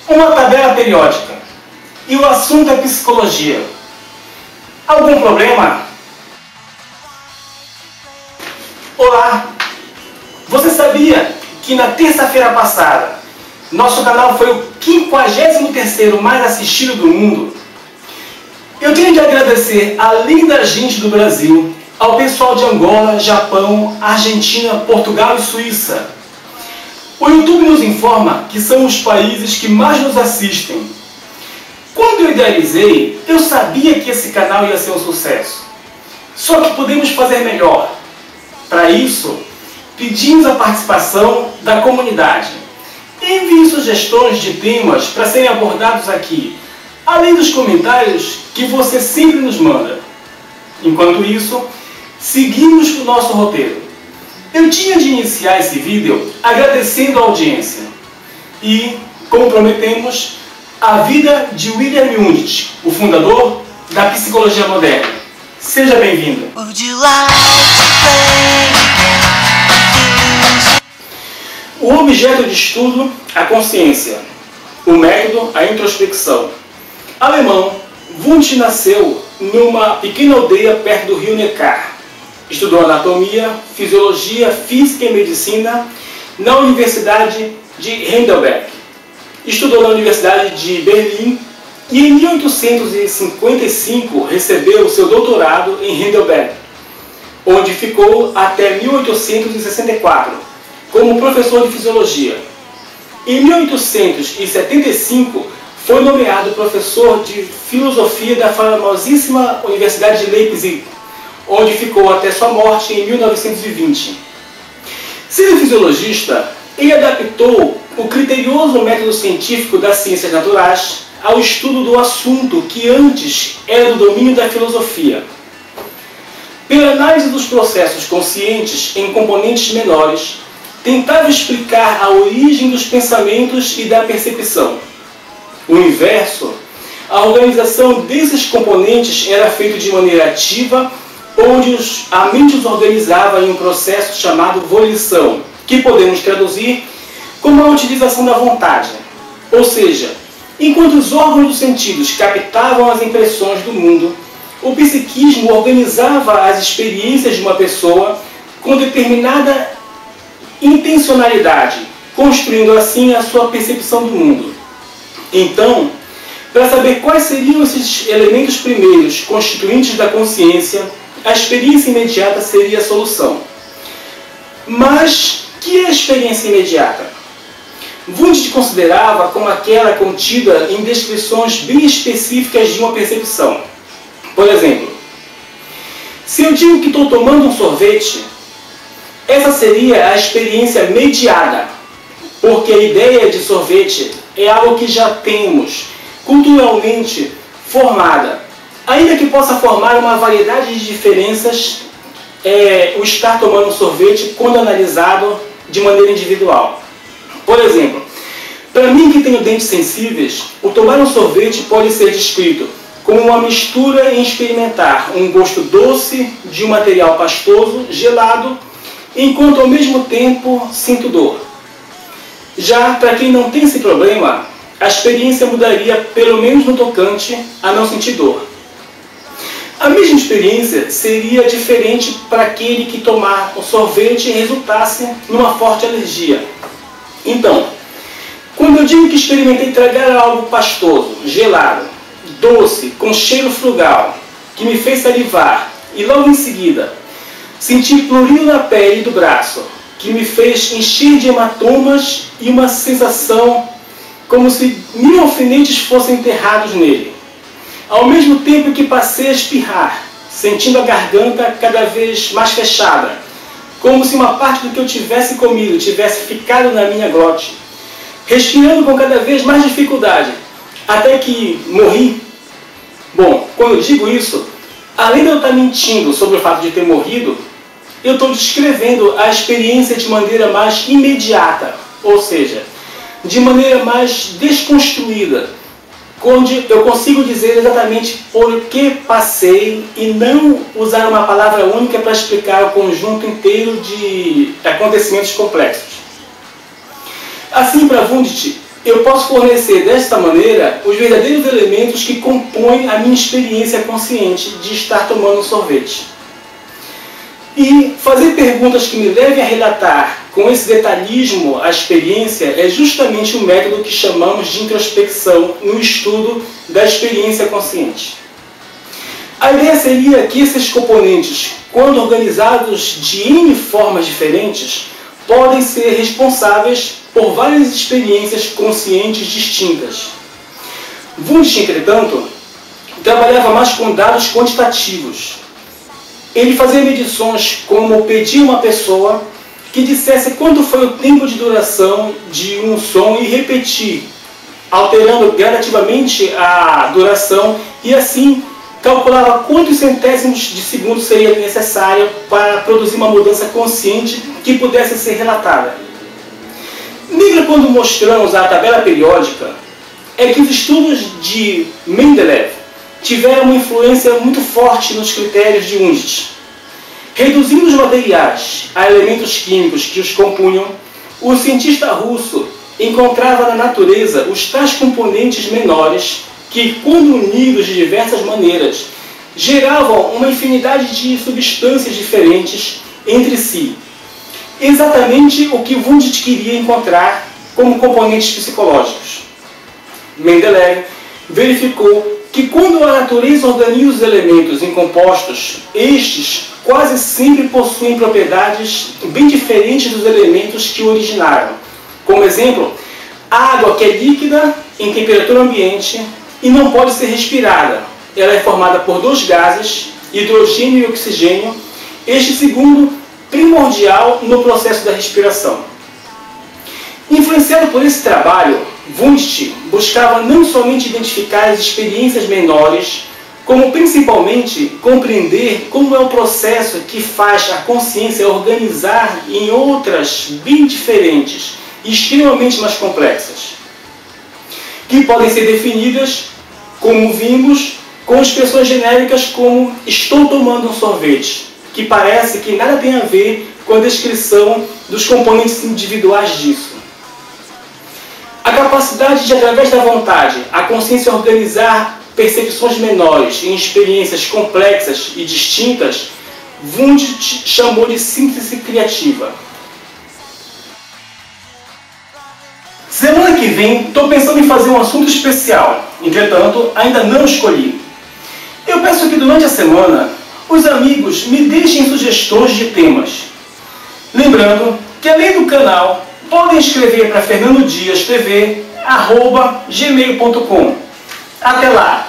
Uma tabela periódica. E o assunto é psicologia. Algum problema? Olá! Você sabia que na terça-feira passada, nosso canal foi o 53º mais assistido do mundo? Eu tenho de agradecer, além da gente do Brasil, ao pessoal de Angola, Japão, Argentina, Portugal e Suíça. O YouTube nos informa que são os países que mais nos assistem. Quando eu idealizei, eu sabia que esse canal ia ser um sucesso. Só que podemos fazer melhor. Para isso, pedimos a participação da comunidade. Envie sugestões de temas para serem abordados aqui, além dos comentários que você sempre nos manda. Enquanto isso, seguimos o nosso roteiro. Eu tinha de iniciar esse vídeo agradecendo a audiência. E, como prometemos, a vida de William Wundt, o fundador da psicologia moderna. Seja bem-vindo. O objeto de estudo, a consciência. O método, a introspecção. Alemão, Wundt nasceu numa pequena aldeia perto do rio Neckar. Estudou anatomia, fisiologia, física e medicina na Universidade de Heidelberg. Estudou na Universidade de Berlim e em 1855 recebeu seu doutorado em Heidelberg, onde ficou até 1864 como professor de fisiologia. Em 1875 foi nomeado professor de filosofia da famosíssima Universidade de Leipzig, onde ficou até sua morte em 1920. Sendo fisiologista, ele adaptou o criterioso método científico das ciências naturais ao estudo do assunto que antes era do domínio da filosofia. Pela análise dos processos conscientes em componentes menores, tentava explicar a origem dos pensamentos e da percepção. O inverso, a organização desses componentes era feita de maneira ativa, onde a mente os organizava em um processo chamado volição, que podemos traduzir como a utilização da vontade. Ou seja, enquanto os órgãos dos sentidos captavam as impressões do mundo, o psiquismo organizava as experiências de uma pessoa com determinada intencionalidade, construindo assim a sua percepção do mundo. Então, para saber quais seriam esses elementos primeiros constituintes da consciência, a experiência imediata seria a solução. Mas, que é a experiência imediata? Wundt considerava como aquela contida em descrições bem específicas de uma percepção. Por exemplo, se eu digo que estou tomando um sorvete, essa seria a experiência mediada, porque a ideia de sorvete é algo que já temos, culturalmente formada. Ainda que possa formar uma variedade de diferenças, o estar tomando um sorvete quando analisado de maneira individual. Por exemplo, para mim que tenho dentes sensíveis, o tomar um sorvete pode ser descrito como uma mistura em experimentar um gosto doce de um material pastoso, gelado, enquanto ao mesmo tempo sinto dor. Já para quem não tem esse problema, a experiência mudaria pelo menos no tocante a não sentir dor. A mesma experiência seria diferente para aquele que tomar o sorvete e resultasse numa forte alergia. Então, quando eu digo que experimentei tragar algo pastoso, gelado, doce, com cheiro frugal, que me fez salivar, e logo em seguida senti prurido na pele do braço, que me fez encher de hematomas e uma sensação como se 1000 alfinetes fossem enterrados nele. Ao mesmo tempo que passei a espirrar, sentindo a garganta cada vez mais fechada, como se uma parte do que eu tivesse comido tivesse ficado na minha glote, respirando com cada vez mais dificuldade, até que morri. Bom, quando eu digo isso, além de eu estar mentindo sobre o fato de ter morrido, eu estou descrevendo a experiência de maneira mais imediata, ou seja, de maneira mais desconstruída, onde eu consigo dizer exatamente por que passei e não usar uma palavra única para explicar o conjunto inteiro de acontecimentos complexos. Assim, para Wundt, eu posso fornecer desta maneira os verdadeiros elementos que compõem a minha experiência consciente de estar tomando um sorvete. E fazer perguntas que me levem a relatar com esse detalhismo a experiência é justamente o método que chamamos de introspecção no estudo da experiência consciente. A ideia seria que esses componentes, quando organizados de N formas diferentes, podem ser responsáveis por várias experiências conscientes distintas. Wundt, entretanto, trabalhava mais com dados quantitativos. Ele fazia medições como pedir a uma pessoa que dissesse quanto foi o tempo de duração de um som e repetir, alterando gradativamente a duração, e assim calculava quantos centésimos de segundo seria necessário para produzir uma mudança consciente que pudesse ser relatada. Lembra quando mostramos a tabela periódica? É que os estudos de Mendeleev tiveram uma influência muito forte nos critérios de Wundt. Reduzindo os materiais a elementos químicos que os compunham, o cientista russo encontrava na natureza os tais componentes menores que, quando unidos de diversas maneiras, geravam uma infinidade de substâncias diferentes entre si. Exatamente o que Wundt queria encontrar como componentes psicológicos. Mendeleev verificou que quando a natureza organiza os elementos em compostos, estes quase sempre possuem propriedades bem diferentes dos elementos que o originaram. Como exemplo, a água, que é líquida em temperatura ambiente e não pode ser respirada. Ela é formada por dois gases, hidrogênio e oxigênio, este segundo primordial no processo da respiração. Influenciado por esse trabalho, Wundt buscava não somente identificar as experiências menores, como principalmente compreender como é o processo que faz a consciência organizar em outras bem diferentes e extremamente mais complexas, que podem ser definidas, como vimos, com expressões genéricas como "estou tomando um sorvete", que parece que nada tem a ver com a descrição dos componentes individuais disso. A capacidade de, através da vontade, a consciência organizar percepções menores em experiências complexas e distintas, Wundt chamou de síntese criativa. Semana que vem, estou pensando em fazer um assunto especial, entretanto, ainda não escolhi. Eu peço que durante a semana, os amigos me deixem sugestões de temas. Lembrando que, além do canal, podem escrever para fernandodiastv@gmail.com. Até lá!